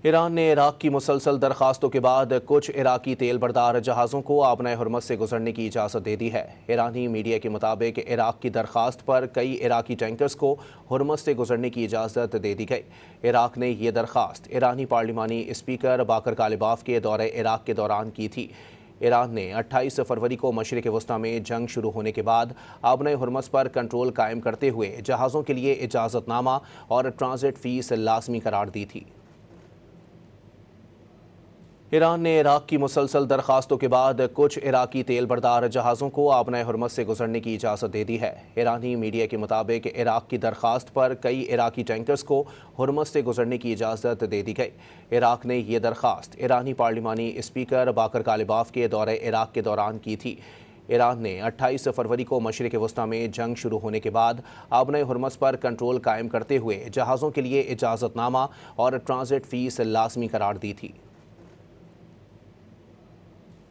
ایران نے عراق کی مسلسل درخواستوں کے بعد کچھ عراقی تیل بردار جہازوں کو آبنہ حرمت سے گزرنے کی اجازت دے دی ہے۔ ایرانی میڈیا کے مطابق عراق کی درخواست پر کئی عراقی ٹینکرز کو حرمت سے گزرنے کی اجازت دے دی گئی۔ عراق نے یہ درخواست ایرانی پارلیمانی اسپیکر باقر کالباف کے دورہ عراق کے دوران کی تھی۔ ایران نے 28 فروری کو مشرق وسطیٰ میں جنگ شروع ہونے کے بعد آبنہ حرمت پر کنٹرول قائم کرتے ہوئے جہازوں کے لیے اجازت نامہ اور ٹرانزٹ فیس لازمی قرار دی تھی۔ ایران نے عراق کی مسلسل درخواستوں کے بعد کچھ عراقی تیل بردار جہازوں کو آبنہ حرمت سے گزرنے کی اجازت دے دی ہے۔ ایرانی میڈیا کے مطابق عراق کی درخواست پر کئی عراقی ٹینکرز کو حرمت سے گزرنے کی اجازت دے دی گئی۔ عراق نے یہ درخواست ایرانی پارلیمانی اسپیکر باقر کالباف کے دورہ عراق کے دوران کی تھی۔ ایران نے 28 فروری کو مشرق وسطیٰ میں جنگ شروع ہونے کے بعد آبنہ حرمت پر کنٹرول قائم کرتے ہوئے جہازوں کے لیے اجازت نامہ اور ٹرانزٹ فیس لازمی قرار دی تھی۔